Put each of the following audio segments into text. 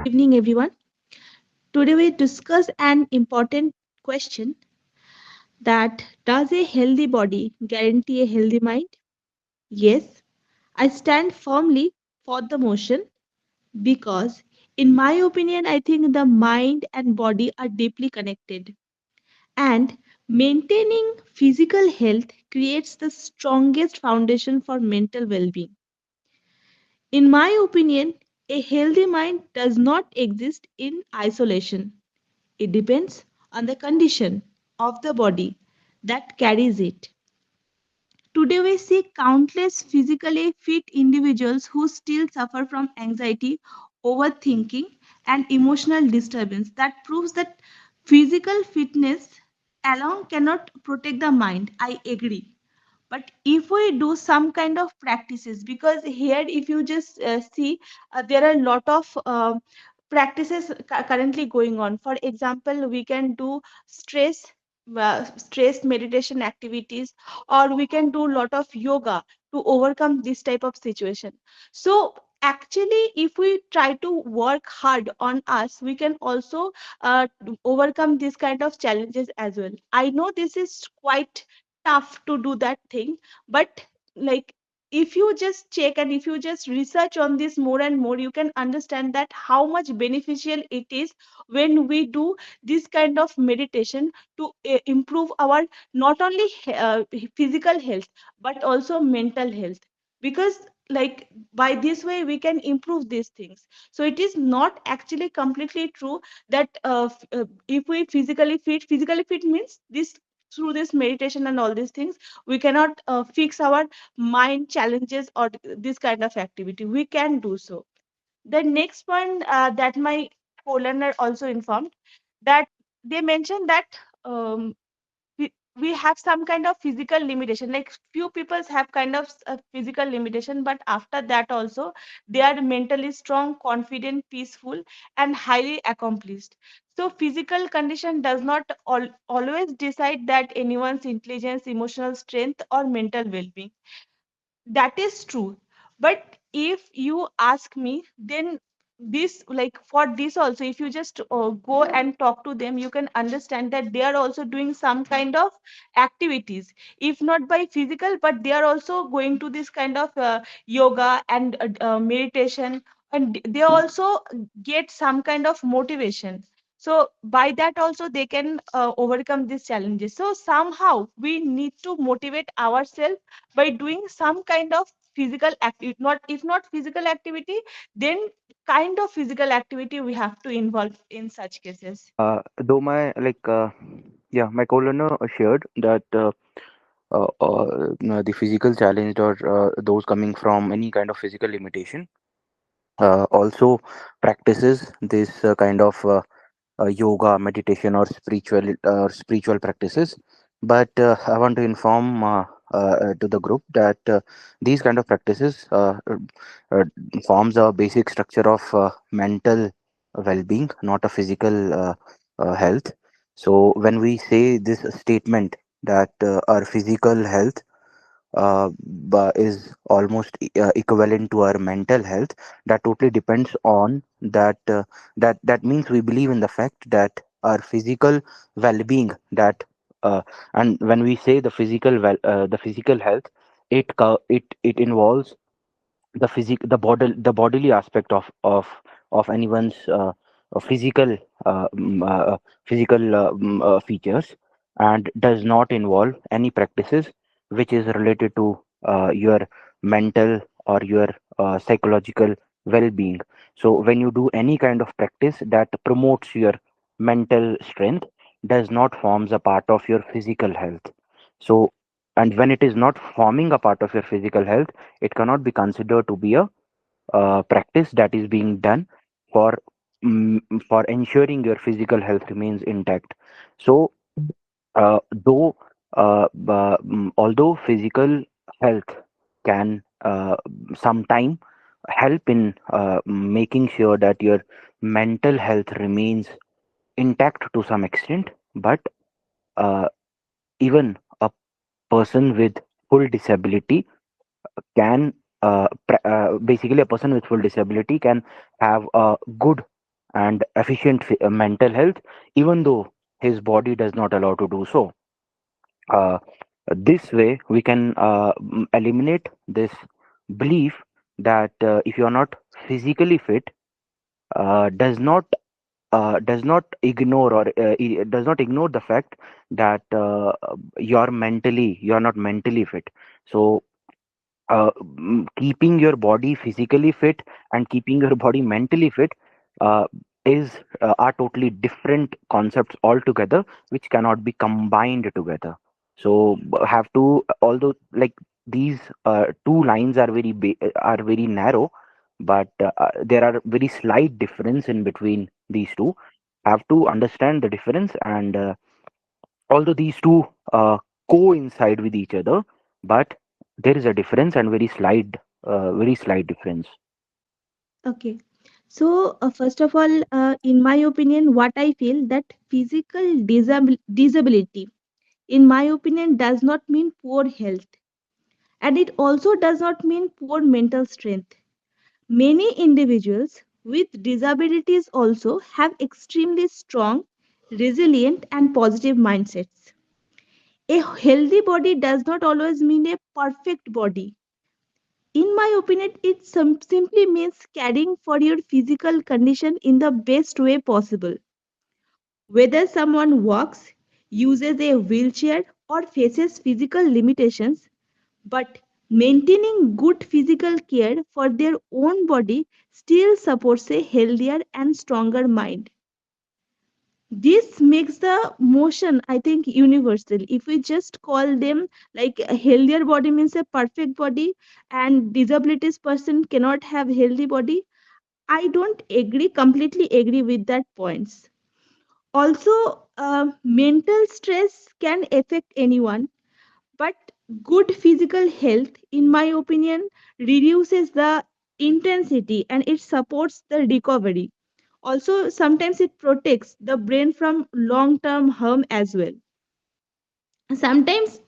Good evening, everyone. Today we discuss an important question that does a healthy body guarantee a healthy mind? Yes, I stand firmly for the motion because, in my opinion, I think the mind and body are deeply connected, and maintaining physical health creates the strongest foundation for mental well being. In my opinion, a healthy mind does not exist in isolation. It depends on the condition of the body that carries it. Today, we see countless physically fit individuals who still suffer from anxiety, overthinking, and emotional disturbance. That proves that physical fitness alone cannot protect the mind. I agree. But if we do some kind of practices, because here if you just see, there are a lot of practices currently going on. For example, we can do stress meditation activities, or we can do a lot of yoga to overcome this type of situation. So actually, if we try to work hard on us, we can also overcome this kind of challenges as well. I know this is quite tough to do that thing, but like, if you just check and if you just research on this more and more, you can understand that how much beneficial it is when we do this kind of meditation to improve our not only physical health but also mental health. Because like, by this way we can improve these things. So it is not actually completely true that if we physically fit means this, through this meditation and all these things, we cannot fix our mind challenges or this kind of activity. We can do so. The next point that my co-learner also informed, that they mentioned that um, we have some kind of physical limitation, like few people have kind of physical limitation, but after that also they are mentally strong, confident, peaceful, and highly accomplished. So physical condition does not always decide that anyone's intelligence, emotional strength, or mental well-being. That is true. But if you ask me, then this, like for this also, if you just go and talk to them, you can understand that they are also doing some kind of activities, if not by physical, but they are also going to this kind of yoga and meditation, and they also get some kind of motivation. So by that also they can overcome these challenges. So somehow we need to motivate ourselves by doing some kind of physical activity. Not, if not physical activity, then kind of physical activity we have to involve in such cases. Though my co-learner shared that the physical challenge or those coming from any kind of physical limitation also practices this kind of yoga, meditation, or spiritual practices. But I want to inform to the group that these kind of practices uh, forms a basic structure of mental well-being, not a physical health. So when we say this statement that our physical health is almost equivalent to our mental health, that totally depends on that means we believe in the fact that our physical well-being, that and when we say the physical health, it involves the bodily aspect of anyone's physical features, and does not involve any practices which is related to your mental or your psychological well-being. So when you do any kind of practice that promotes your mental strength, does not forms a part of your physical health. So, and when it is not forming a part of your physical health, it cannot be considered to be a practice that is being done for for ensuring your physical health remains intact. So, though although physical health can sometime help in making sure that your mental health remains intact to some extent, but uh, even a person with full disability can basically a person with full disability can have a good and efficient mental health, even though his body does not allow to do so. uh, this way we can eliminate this belief that if you are not physically fit, does not ignore or does not ignore the fact that you are not mentally fit. So keeping your body physically fit and keeping your body mentally fit uh, is are totally different concepts altogether, which cannot be combined together. So have to, although like these two lines are are very narrow, but there are very slight difference in between these two. Have to understand the difference, and although these two coincide with each other, but there is a difference, and very slight difference. Okay. So, first of all, in my opinion, what I feel that physical disability, in my opinion, does not mean poor health, and it also does not mean poor mental strength. Many individuals with disabilities also have extremely strong, resilient, and positive mindsets. A healthy body does not always mean a perfect body. In my opinion, it simply means caring for your physical condition in the best way possible. Whether someone walks, uses a wheelchair, or faces physical limitations, but maintaining good physical care for their own body still supports a healthier and stronger mind. This makes the motion, I think, universal. If we just call them like a healthier body means a perfect body, and disabilities person cannot have healthy body, I don't completely agree with that points. Also, mental stress can affect anyone, but good physical health, in my opinion, reduces the intensity and it supports the recovery. Also, sometimes it protects the brain from long term harm as well. Sometimes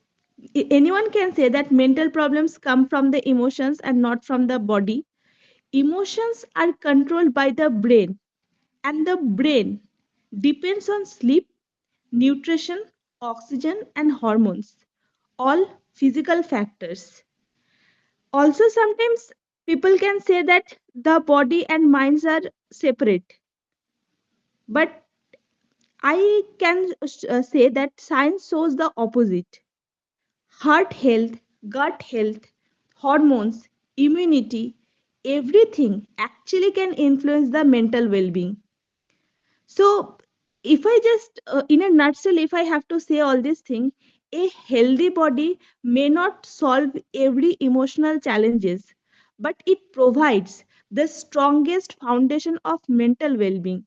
anyone can say that mental problems come from the emotions and not from the body. Emotions are controlled by the brain, and the brain depends on sleep, nutrition, oxygen, and hormones, all physical factors. Also, sometimes people can say that the body and minds are separate, but I can say that science shows the opposite. Heart health, gut health, hormones, immunity, everything actually can influence the mental well being. So, if I just, in a nutshell, if I have to say all these things, a healthy body may not solve every emotional challenges, but it provides the strongest foundation of mental well being.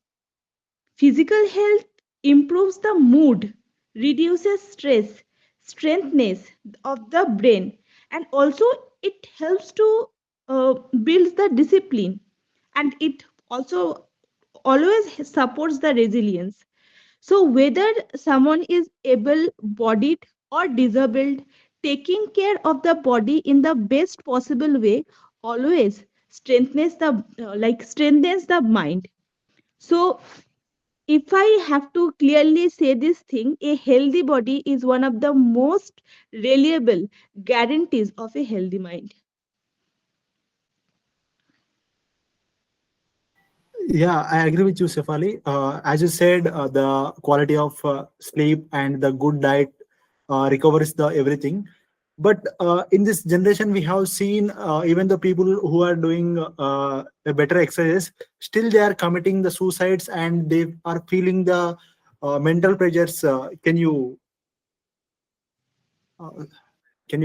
Physical health improves the mood, reduces stress, strengthens of the brain, and also it helps to build the discipline, and it also always supports the resilience. So whether someone is able bodied or disabled, taking care of the body in the best possible way always strengthens the mind. So if I have to clearly say this thing, a healthy body is one of the most reliable guarantees of a healthy mind. Yeah, I agree with you, Sefali. As you said, the quality of sleep and the good diet recovers the everything. But in this generation, we have seen even the people who are doing a better exercise, still they are committing the suicides and they are feeling the mental pressures. Uh, can you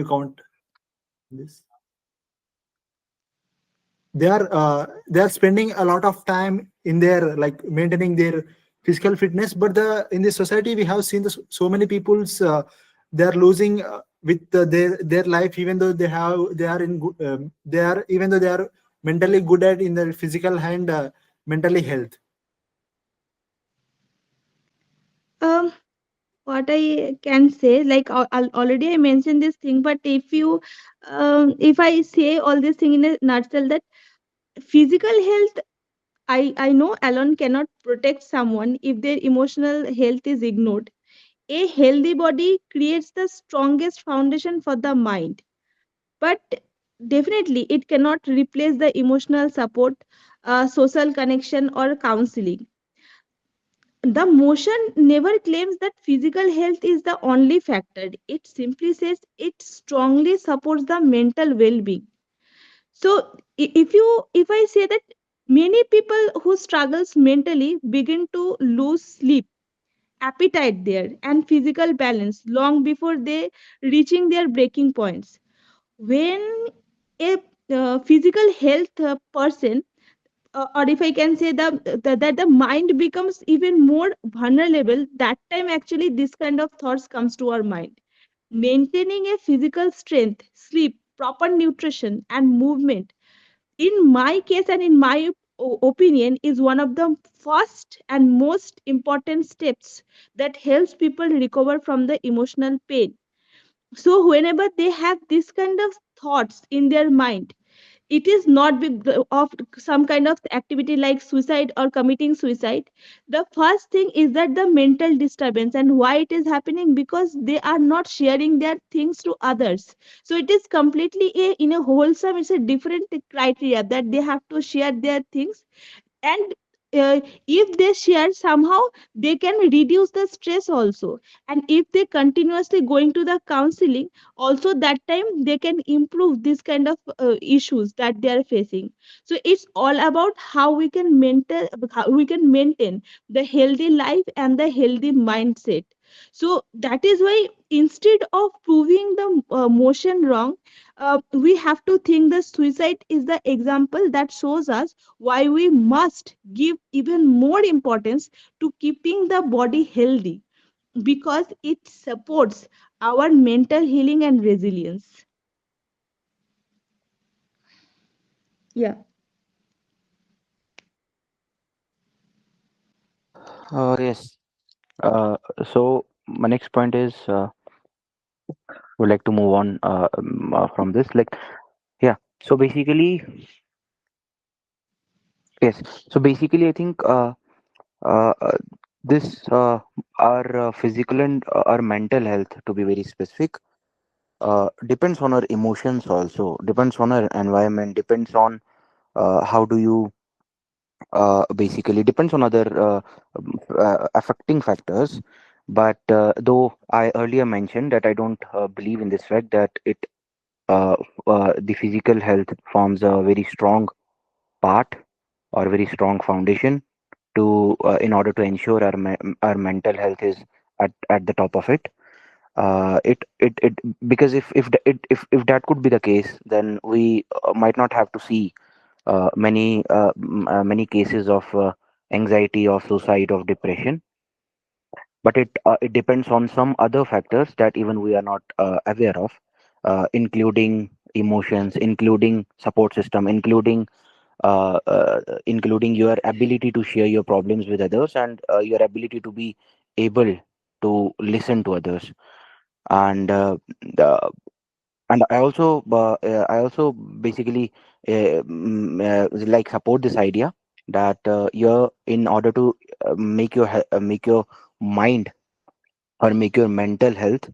count this? They are spending a lot of time in their like maintaining their physical fitness, but in the society we have seen so many people's they are losing with their life, even though they are in good, they are even though they are mentally good at in their physical and mentally health. Um, what I can say, like already I mentioned this thing, but if I say all this thing in a nutshell, that physical health I know alone cannot protect someone if their emotional health is ignored. A healthy body creates the strongest foundation for the mind, but definitely it cannot replace the emotional support, social connection, or counseling. The motion never claims that physical health is the only factor. It simply says it strongly supports the mental well-being. So if I say that many people who struggles mentally begin to lose sleep, appetite there, and physical balance long before they reaching their breaking points. When a physical health person, or if I can say that the mind becomes even more vulnerable, that time actually this kind of thoughts comes to our mind. Maintaining a physical strength, sleep, proper nutrition, and movement, in my case and in my opinion, is one of the first and most important steps that helps people recover from the emotional pain. So whenever they have this kind of thoughts in their mind, it is not of some kind of activity like suicide or committing suicide. The first thing is that the mental disturbance, and why it is happening, because they are not sharing their things to others. So it is completely in a wholesome, it's a different criteria that they have to share their things. And if they share, somehow they can reduce the stress also. And if they continuously going to the counseling also, that time they can improve this kind of issues that they are facing. So it's all about how we can maintain the healthy life and the healthy mindset. So that is why, instead of proving the motion wrong, we have to think the suicide is the example that shows us why we must give even more importance to keeping the body healthy, because it supports our mental healing and resilience. Yeah. Yes. So my next point is would like to move on from this. Like, yeah. So basically, yes. So basically, I think uh, uh, this our physical and our mental health, to be very specific, depends on our emotions also, depends on our environment, depends on how do you basically depends on other affecting factors. But though I earlier mentioned that I don't believe in this fact that uh, the physical health forms a very strong part or very strong foundation to in order to ensure our mental health is at the top of it. It because if that could be the case, then we might not have to see many cases of anxiety, of suicide, of depression. But it depends on some other factors that even we are not aware of, including emotions, including support system, including your ability to share your problems with others, and your ability to be able to listen to others. And the, and I also basically like support this idea that you're in order to make your mind or make your mental health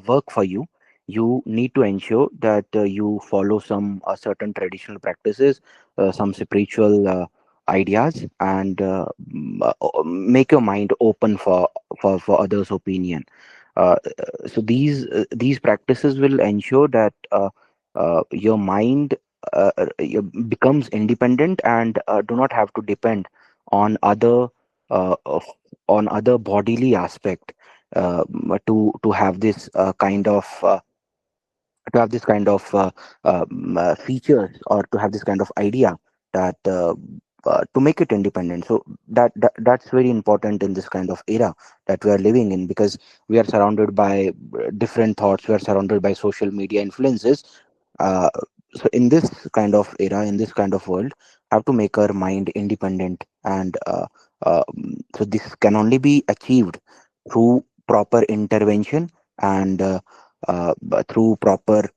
work for you. You need to ensure that you follow some certain traditional practices, some spiritual ideas, and make your mind open for others opinion. So these practices will ensure that your mind becomes independent and do not have to depend on other bodily aspect to have this kind of features, or to have this kind of idea that to make it independent. So that's very important in this kind of era that we are living in, because we are surrounded by different thoughts, we are surrounded by social media influences. uh, so in this kind of era, in this kind of world, have to make our mind independent. And so this can only be achieved through proper intervention, and through proper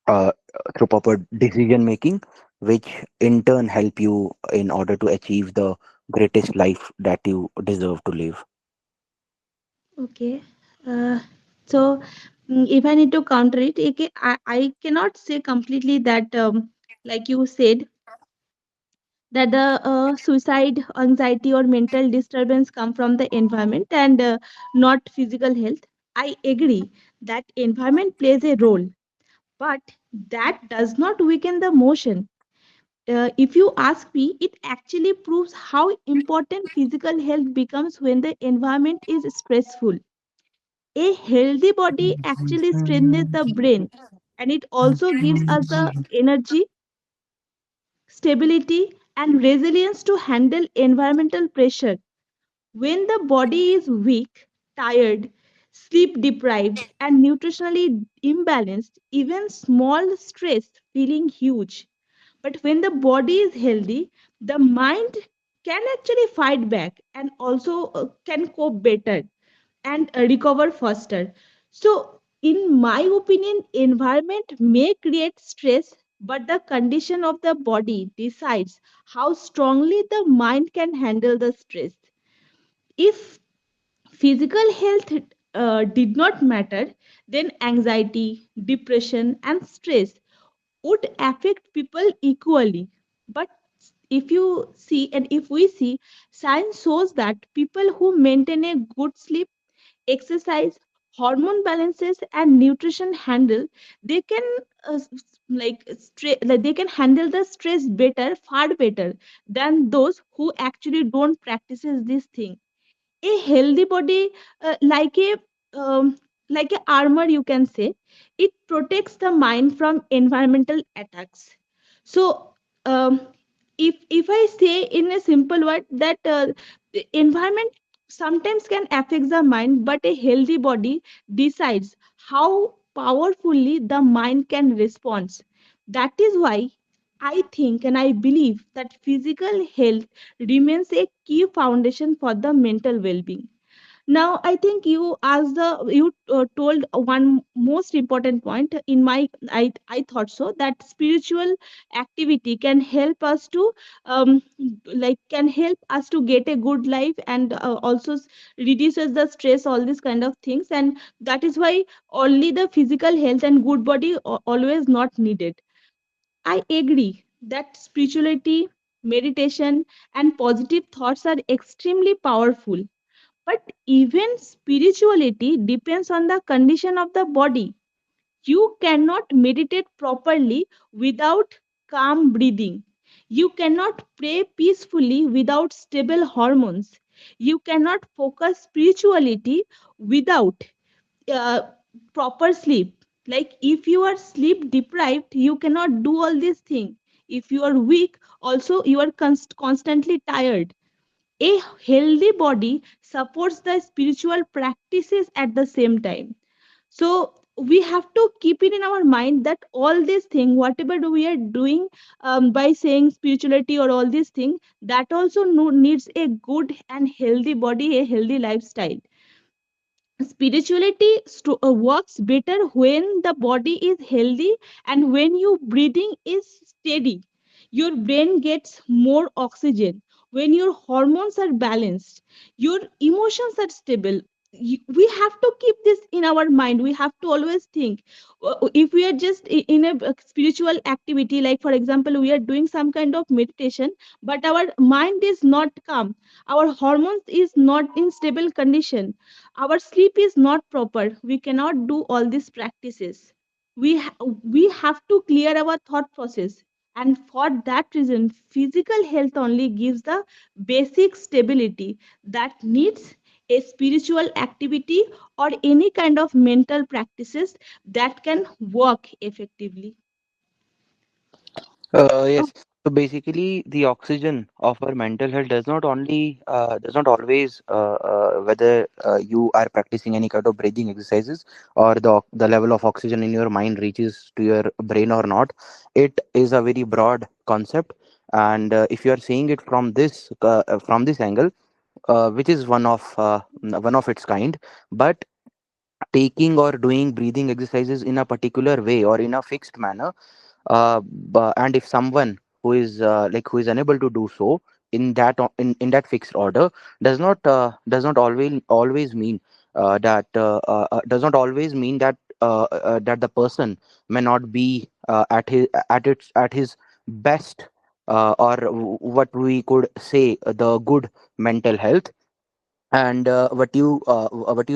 uh, through proper decision making, which in turn help you in order to achieve the greatest life that you deserve to live. Okay. Uh, so, if I need to counter it, I cannot say completely that, like you said, that the suicide, anxiety, or mental disturbance come from the environment and not physical health. I agree that environment plays a role, but that does not weaken the motion. If you ask me, it actually proves how important physical health becomes when the environment is stressful. A healthy body actually strengthens the brain, and it also gives us the energy, stability, and resilience to handle environmental pressure. When the body is weak, tired, sleep deprived, and nutritionally imbalanced, even small stress feeling huge. But when the body is healthy, the mind can actually fight back and also can cope better and recover faster. So, in my opinion, environment may create stress, but the condition of the body decides how strongly the mind can handle the stress. If physical health did not matter, then anxiety, depression, and stress would affect people equally. But if you see, and if we see, science shows that people who maintain a good sleep, exercise, hormone balances, and nutrition handle, they can like they can handle the stress better, far better than those who actually don't practices this thing. A healthy body, um, like a armor, you can say, it protects the mind from environmental attacks. So, um, if I say in a simple word that the environment sometimes can affect the mind, but a healthy body decides how powerfully the mind can respond. That is why I think and I believe that physical health remains a key foundation for the mental well-being. Now, I think you told one most important point in my I thought so that spiritual activity can help us to can help us to get a good life and also reduces the stress, all these kind of things, and that is why only the physical health and good body always not needed. I agree that spirituality, meditation, and positive thoughts are extremely powerful, but even spirituality depends on the condition of the body. You cannot meditate properly without calm breathing. You cannot pray peacefully without stable hormones. You cannot focus spirituality without uh, proper sleep. Like if you are sleep deprived, you cannot do all these things. If you are weak, also you are constantly tired. A healthy body supports the spiritual practices at the same time. So we have to keep it in our mind that all these things, whatever we are doing by saying spirituality or all these things, that also needs a good and healthy body, a healthy lifestyle. Spirituality works better when the body is healthy and when your breathing is steady. Your brain gets more oxygen. When your hormones are balanced, your emotions are stable. We have to keep this in our mind. We have to always think, if we are just in a spiritual activity, like for example we are doing some kind of meditation, but our mind is not calm, our hormones is not in stable condition, our sleep is not proper, we cannot do all these practices. We have to clear our thought process, and for that reason physical health only gives the basic stability that needs a spiritual activity or any kind of mental practices that can work effectively. Yes. So basically, the oxygen of our mental health does not always whether you are practicing any kind of breathing exercises or the level of oxygen in your mind reaches to your brain or not. It is a very broad concept, and if you are seeing it from this angle, which is one of its kind, but taking or doing breathing exercises in a particular way or in a fixed manner, and if someone who is who is unable to do so in that fixed order, does not always mean does not always mean that the person may not be at his best, or what we could say the good mental health. And what you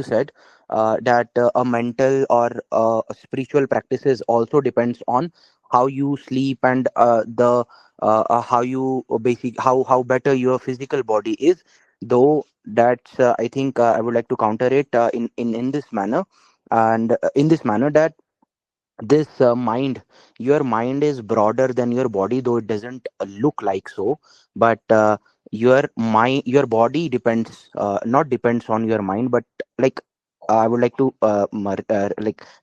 said, that a mental or spiritual practices also depends on how you sleep, and the how you basic how better your physical body is. Though that's I think I would like to counter it in this manner, and in this manner that this mind your mind is broader than your body, though it doesn't look like so. But your body depends, not depends on your mind, but like I would like to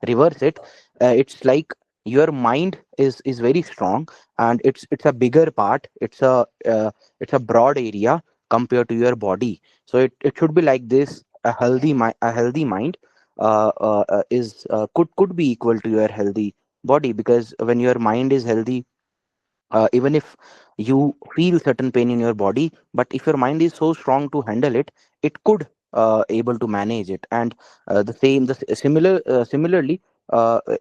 reverse it. It's like your mind is very strong, and it's a bigger part, it's a broad area compared to your body. So it should be like this: a healthy mind is could be equal to your healthy body, because when your mind is healthy, even if you feel certain pain in your body, but if your mind is so strong to handle it, it could able to manage it. And similarly,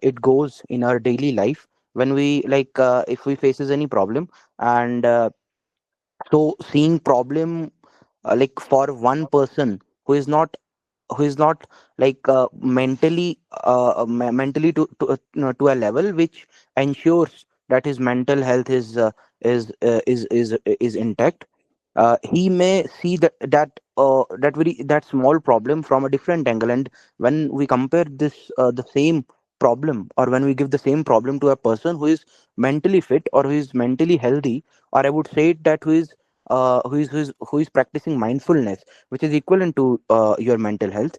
it goes in our daily life. When we if we faces any problem, and so seeing problem, for one person who is not mentally to a level which ensures that his mental health is intact. He may see that small problem from a different angle. And when we compare the same problem, or when we give the same problem to a person who is mentally fit or who is mentally healthy, or I would say it that who is practicing mindfulness, which is equivalent to your mental health,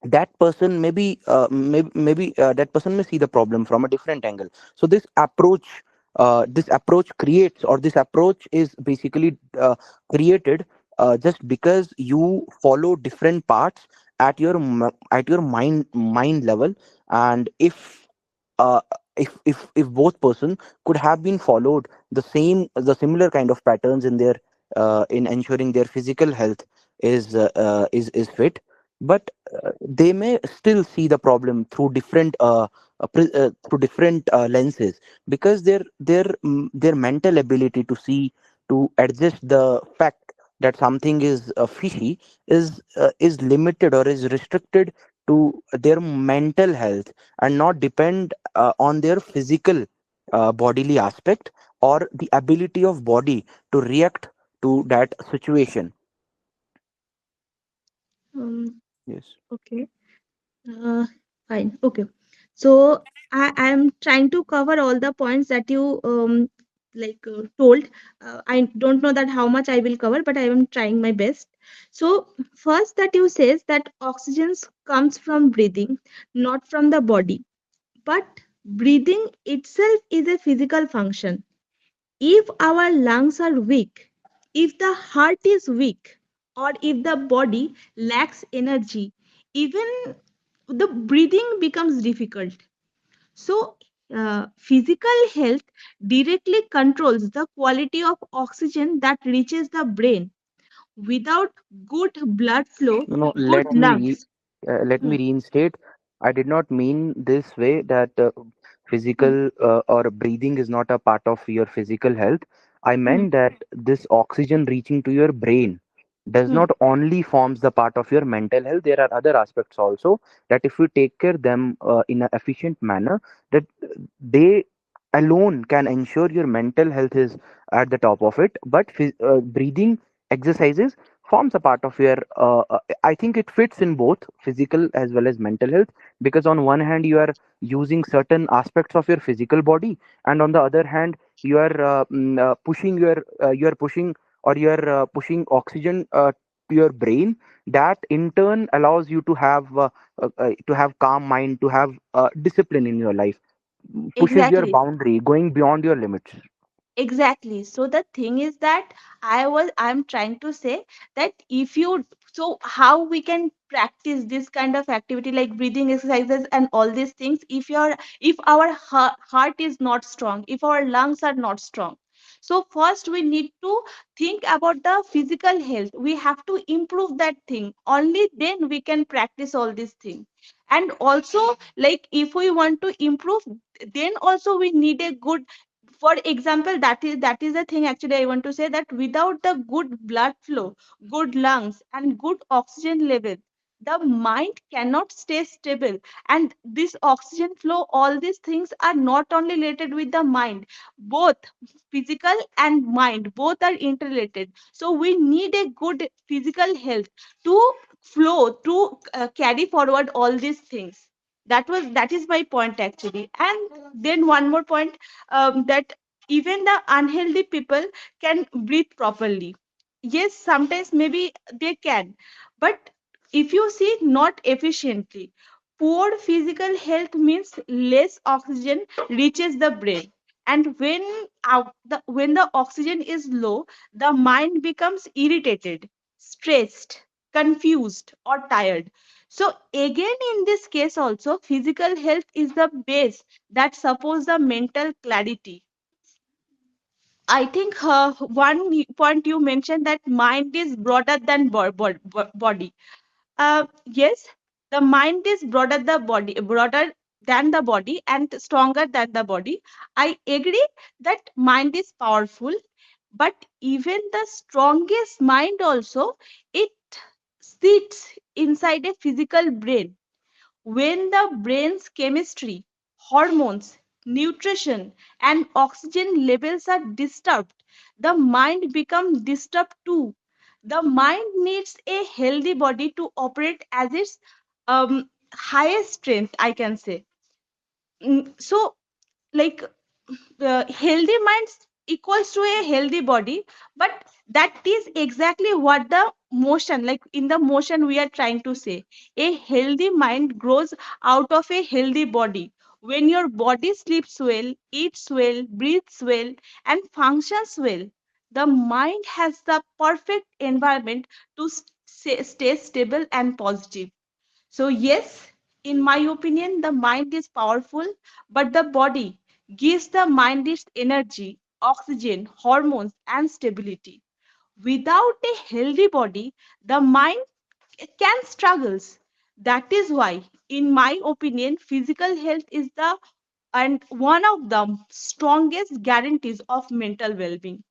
that person maybe that person may see the problem from a different angle. So this approach creates, or this approach is basically created just because you follow different parts at your mind level. And uh, if both person could have been followed the similar kind of patterns in their in ensuring their physical health is fit, but they may still see the problem through through different lenses, because their mental ability to see, to adjust the fact that something is fishy is limited or is restricted to their mental health, and not depend on their physical bodily aspect, or the ability of body to react to that situation. Um, Yes. okay. Uh, Fine. Okay. So I am trying to cover all the points that you told. I don't know that how much I will cover, but I am trying my best. So first, that you says that oxygen comes from breathing, not from the body. But breathing itself is a physical function. If our lungs are weak, if the heart is weak, or if the body lacks energy, even the breathing becomes difficult. So, physical health directly controls the quality of oxygen that reaches the brain. Without good blood flow, No, no, good lungs. let Hmm, me reinstate. I did not mean this way that hmm, physical or breathing is not a part of your physical health. I hmm, meant that this oxygen reaching to your brain does hmm. not only forms the part of your mental health. There are other aspects also that if you take care them in an efficient manner, that they alone can ensure your mental health is at the top of it. But breathing exercises forms a part of your I think it fits in both physical as well as mental health, because on one hand you are using certain aspects of your physical body, and on the other hand you are pushing, or you are pushing oxygen to your brain, that in turn allows you to have calm mind, to have discipline in your life, pushes your Exactly. boundary going beyond your limits. Exactly. So the thing is that I'm trying to say that if you So how we can practice this kind of activity like breathing exercises and all these things if our heart is not strong, if our lungs are not strong? So first we need to think about the physical health. We have to improve that thing, only then we can practice all these things. And also, like if we want to improve, then also we need a good, for example, that is the thing actually I want to say, that without the good blood flow, good lungs and good oxygen level, the mind cannot stay stable. And this oxygen flow, all these things are not only related with the mind, both physical and mind, both are interrelated. So we need a good physical health to flow, to carry forward all these things. That is my point actually. And then one more point, that even the unhealthy people can breathe properly. Yes, sometimes maybe they can, but if you see, not efficiently. Poor physical health means less oxygen reaches the brain, and when the oxygen is low, the mind becomes irritated, stressed, confused, or tired. So again, in this case also, physical health is the base that supports the mental clarity. I think point you mentioned, that mind is broader than body. Yes, the mind is broader than the body and stronger than the body. I agree that mind is powerful, but even the strongest mind also, it sits inside a physical brain. When the brain's chemistry, hormones, nutrition, and oxygen levels are disturbed, the mind becomes disturbed too. The mind needs a healthy body to operate as its highest strength, I can say. So, like, healthy minds equals to a healthy body, but that is exactly what the motion, like in the motion we are trying to say, a healthy mind grows out of a healthy body. When your body sleeps well, eats well, breathes well, and functions well, the mind has the perfect environment to stay stable and positive. So, yes, in my opinion, the mind is powerful, but the body gives the mind its energy, oxygen, hormones, and stability. Without a healthy body, the mind can struggles. That is why, in my opinion, physical health is the and one of the strongest guarantees of mental well-being.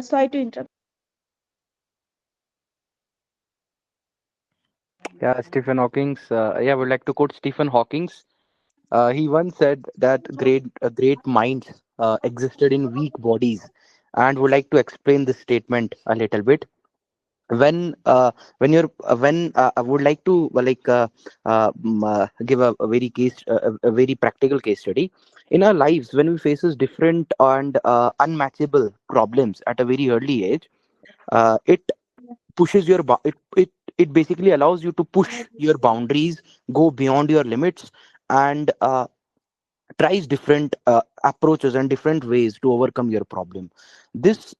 Sorry to interrupt. Yeah, Stephen Hawking's. Yeah, I would like to quote Stephen Hawking's. He once said that great minds existed in weak bodies, and would like to explain this statement a little bit. When I would like to give a very a very practical case study in our lives. When we faces different and unmatchable problems at a very early age, it pushes it basically allows you to push your boundaries, go beyond your limits, and tries different approaches and different ways to overcome your problem. This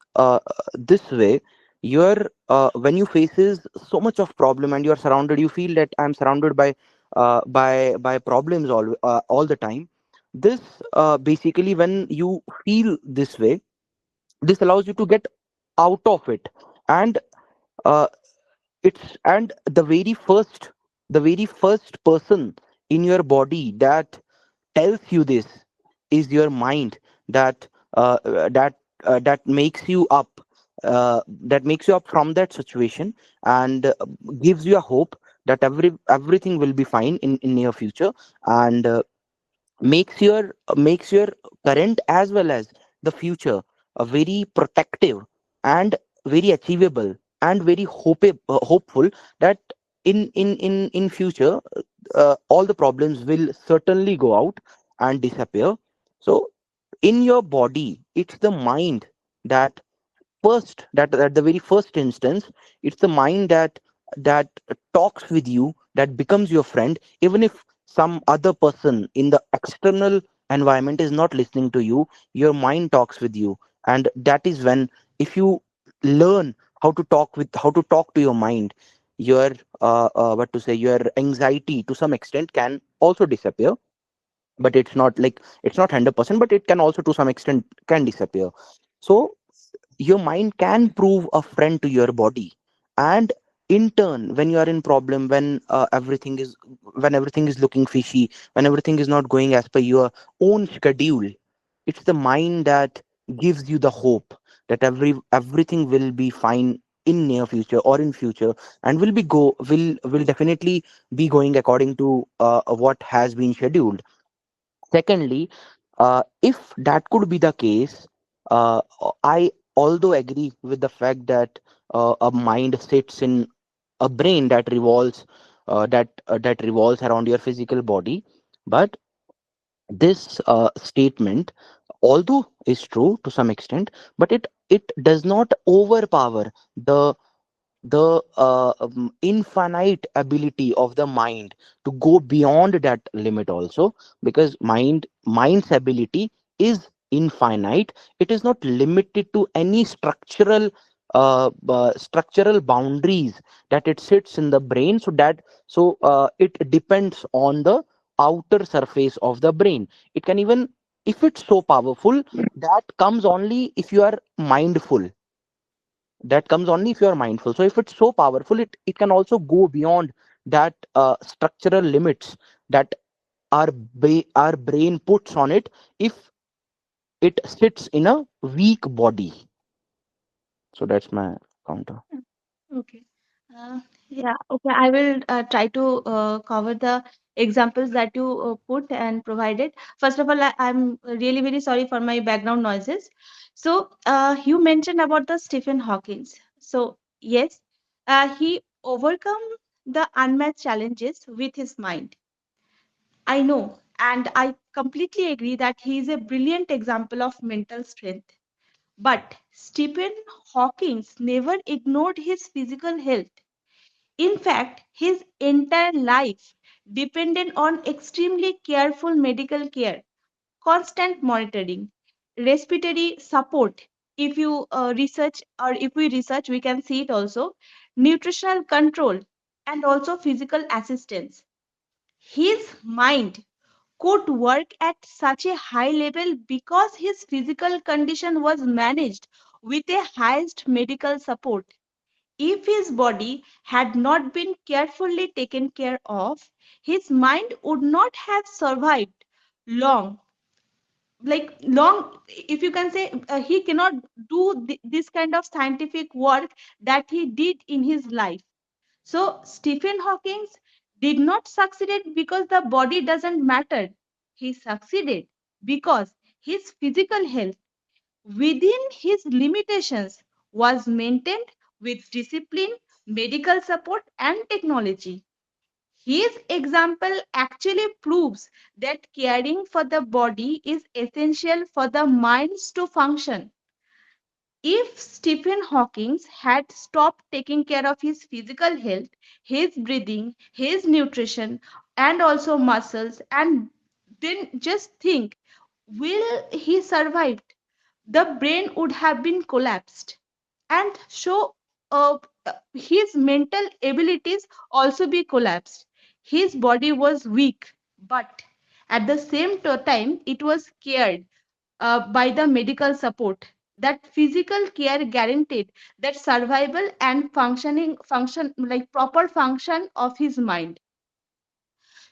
way, you're when you faces so much of problem and you're surrounded, you feel that I'm surrounded by problems all the time. This basically, when you feel this way, this allows you to get out of it. And uh, it's and the very first person in your body that tells you this is your mind, that that makes you up, that makes you up from that situation, and gives you a hope that everything will be fine in near future, and makes your current as well as the future very protective and very achievable and very hopeful, that in future all the problems will certainly go out and disappear. So in your body, it's the mind that first, that at the very first instance, it's the mind that talks with you, that becomes your friend, even if some other person in the external environment is not listening to you. Your mind talks with you, and that is when, if you learn how to talk to your mind, your what to say, your anxiety to some extent can also disappear. But it's not like, it's not 100%, but it can also to some extent can disappear. So your mind can prove a friend to your body. And in turn, when you are in problem, when when everything is looking fishy, when everything is not going as per your own schedule, it's the mind that gives you the hope that everything will be fine in near future or in future, and will definitely be going according to what has been scheduled. Secondly, if that could be the case, I although agree with the fact that a mind sits in a brain that that revolves around your physical body. But this statement, although is true to some extent, but it does not overpower the infinite ability of the mind to go beyond that limit also. Because mind's ability is infinite. It is not limited to any structural boundaries that it sits in the brain. It depends on the outer surface of the brain. It can even, if it's so powerful, that comes only if you are mindful. That comes only if you are mindful. So if it's so powerful, it can also go beyond that structural limits that our brain puts on it if it sits in a weak body. So that's my counter. Okay. Uh, yeah, okay. I will try to cover the examples that you put and provided. First of all, I'm really very sorry for my background noises. So, you mentioned about the Stephen Hawkins. So, yes, he overcome the unmatched challenges with his mind. I know, and I completely agree that he is a brilliant example of mental strength. But Stephen Hawking never ignored his physical health. In fact, his entire life depended on extremely careful medical care, constant monitoring, respiratory support. If you research, or if we research, we can see it also, nutritional control, and also physical assistance. His mind could work at such a high level because his physical condition was managed with the highest medical support. If his body had not been carefully taken care of, his mind would not have survived long. Long, if you can say, he cannot do this kind of scientific work that he did in his life. So Stephen Hawking did not succeed because the body doesn't matter. He succeeded because his physical health within his limitations was maintained with discipline, medical support, and technology. His example actually proves that caring for the body is essential for the minds to function. If Stephen Hawking had stopped taking care of his physical health, his breathing, his nutrition, and also muscles, and then just think, will he survive? The brain would have been collapsed. And so his mental abilities also be collapsed. His body was weak, but at the same time, it was cared by the medical support. That physical care guaranteed that survival and function, like proper function of his mind.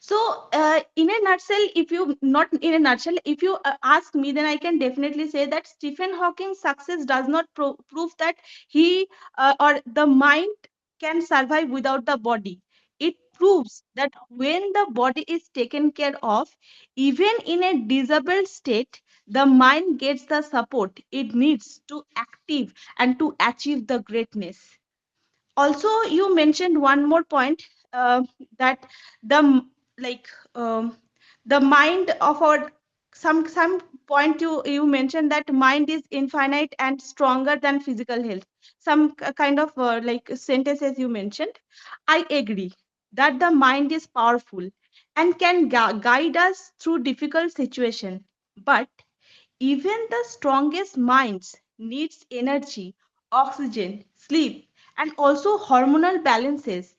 So, in a nutshell, if you not in a nutshell, if you ask me, then I can definitely say that Stephen Hawking's success does not prove that he or the mind can survive without the body. It proves that when the body is taken care of, even in a disabled state, the mind gets the support it needs to active and to achieve the greatness. Also, you mentioned one more point, that the like the mind of our, some point you mentioned that mind is infinite and stronger than physical health. Some kind of like sentences you mentioned. I agree that the mind is powerful and can guide us through difficult situation. But even the strongest minds needs energy oxygen, sleep, and also hormonal balances,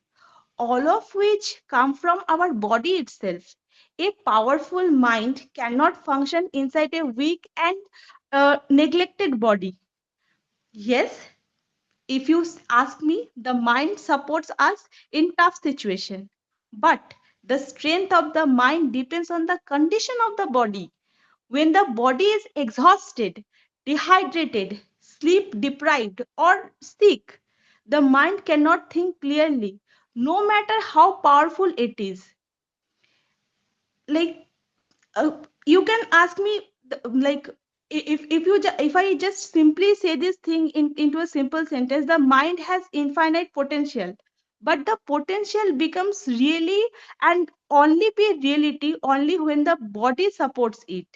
all of which come from our body itself. A powerful mind cannot function inside a weak and neglected body. Yes, if you ask me, the mind supports us in tough situation. But the strength of the mind depends on the condition of the body. When the body is exhausted, dehydrated, sleep deprived, or sick, the mind cannot think clearly, no matter how powerful it is. Like uh, you can ask me like if I just simply say this thing into a simple sentence, the mind has infinite potential, but the potential becomes really and only be reality only when the body supports it.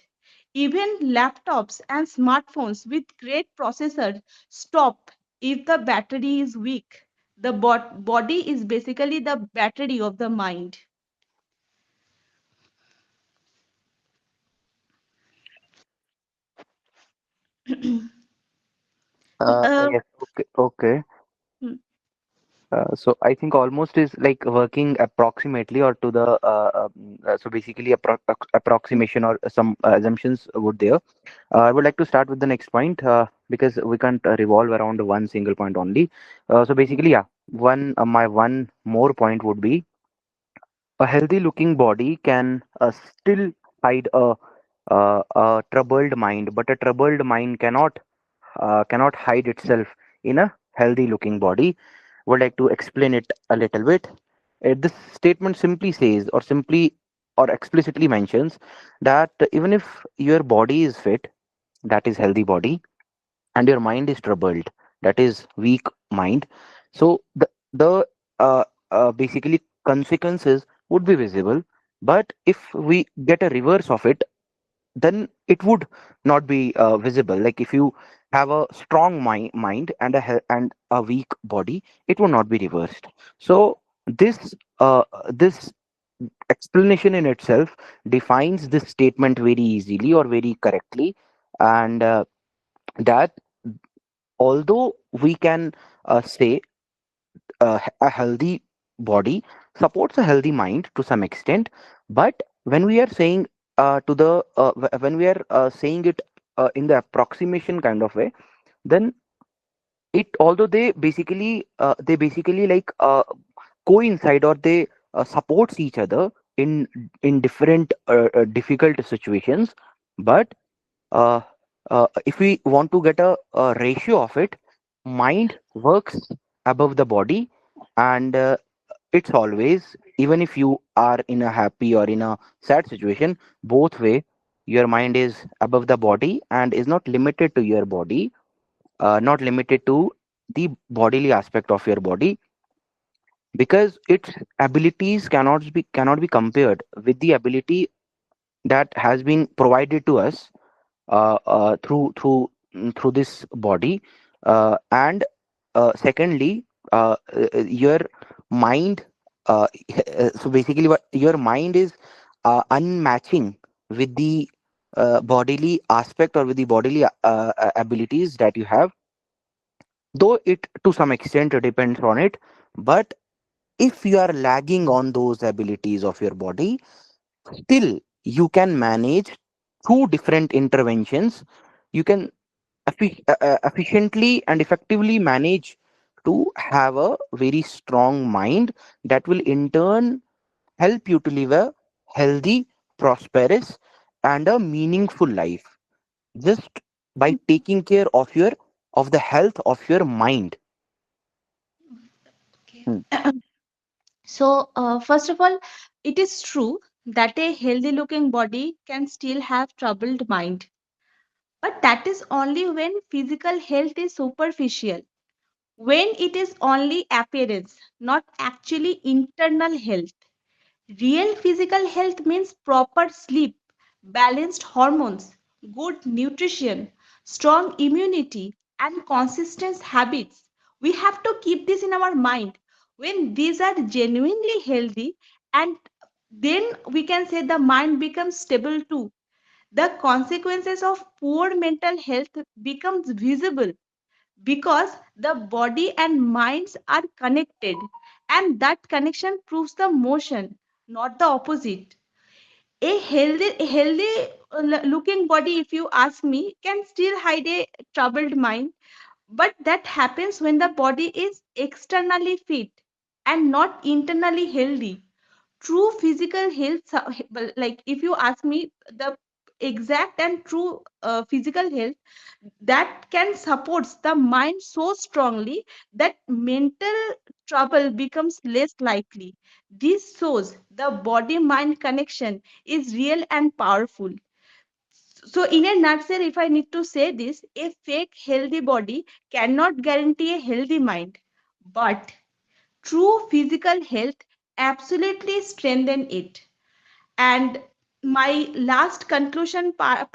Even laptops and smartphones with great processors stop if the battery is weak. The body is basically the battery of the mind. uh, Yes. Okay. Okay. hmm, So I think almost is like working approximately or to the so basically approximation or some assumptions would there. I would like to start with the next point because we can't revolve around one single point only. So basically, yeah, one my one more point would be a healthy looking body can still hide a troubled mind, but a troubled mind cannot hide itself in a healthy looking body. Would like to explain it a little bit. This statement simply says, or simply or explicitly mentions that even if your body is fit, that is healthy body, and your mind is troubled, that is weak mind, so the uh, basically consequences would be visible. But if we get a reverse of it, then it would not be visible. Like if you have a strong mind and and a weak body, it will not be reversed. So this explanation in itself defines this statement very easily or very correctly, and that although we can say a healthy body supports a healthy mind to some extent, but when we are saying when we are saying it in the approximation kind of way, then it although they basically like coincide, or they supports each other in different difficult situations. But uh, if we want to get a ratio of it, mind works above the body, and it's always, even if you are in a happy or in a sad situation, both way your mind is above the body and is not limited to your body, not limited to the bodily aspect of your body, because its abilities cannot be compared with the ability that has been provided to us through this body. And secondly, your mind so basically what your mind is unmatching with the bodily aspect or with the bodily abilities that you have, though it to some extent depends on it. But if you are lagging on those abilities of your body, still you can manage through different interventions. You can efficiently and effectively manage to have a very strong mind that will in turn help you to live a healthy, prosperous, and a meaningful life, just by taking care of the health of your mind. okay. Hmm. So, first of all, it is true that a healthy looking body can still have troubled mind, but that is only when physical health is superficial, when it is only appearance, not actually internal health. Real physical health means proper sleep, balanced hormones, good nutrition, strong immunity, and consistent habits. We have to keep this in our mind. When these are genuinely healthy, and then we can say the mind becomes stable too. The consequences of poor mental health becomes visible. because the body and minds are connected, and that connection proves the motion, not the opposite. A healthy looking body, if you ask me, can still hide a troubled mind, but that happens when the body is externally fit and not internally healthy. True physical health, well, like if you ask me, the exact and true physical health that can supports the mind so strongly that mental trouble becomes less likely. This shows the body mind connection is real and powerful. So in a nutshell, if I need to say this, a fake healthy body cannot guarantee a healthy mind, but true physical health absolutely strengthen it. And my last conclusion part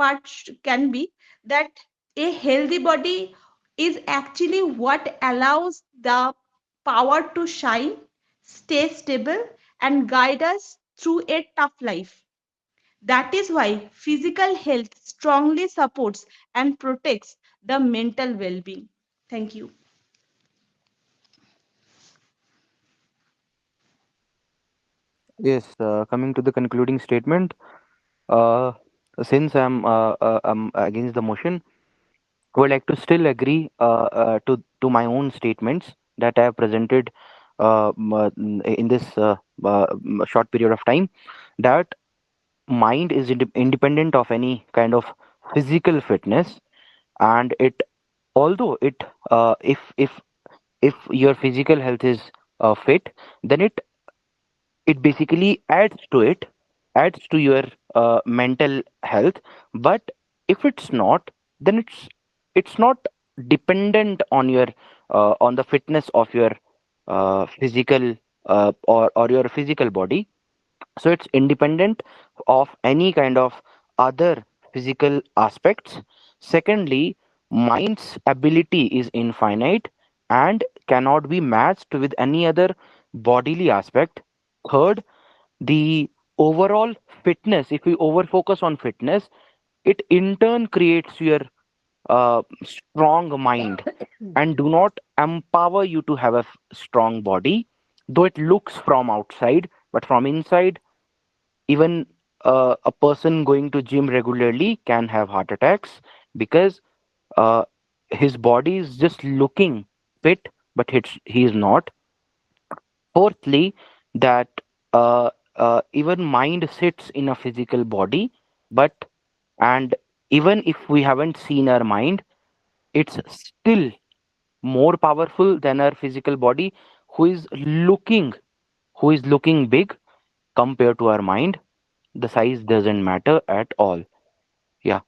can be that a healthy body is actually what allows the power to shine, stay stable, and guide us through a tough life. That is why physical health strongly supports and protects the mental well being. Thank you. Yes, coming to the concluding statement, uh, since I'm against the motion, I would like to still agree to my own statements that I have presented in this short period of time, that mind is independent of any kind of physical fitness, and it, although it if your physical health is fit, then it basically adds to your mental health. But if it's not, then it's not dependent on your on the fitness of your physical or your physical body. So it's independent of any kind of other physical aspects. Secondly, mind's ability is infinite and cannot be matched with any other bodily aspect. Third, the overall fitness, if we over focus on fitness, it in turn creates your strong mind and do not empower you to have a strong body, though it looks from outside, but from inside, even a person going to gym regularly can have heart attacks because uh, his body is just looking fit, but he is not. Fourthly, that even mind sits in a physical body, but and even if we haven't seen our mind, it's still more powerful than our physical body, who is looking who is looking big compared to our mind. The size doesn't matter at all. Yeah.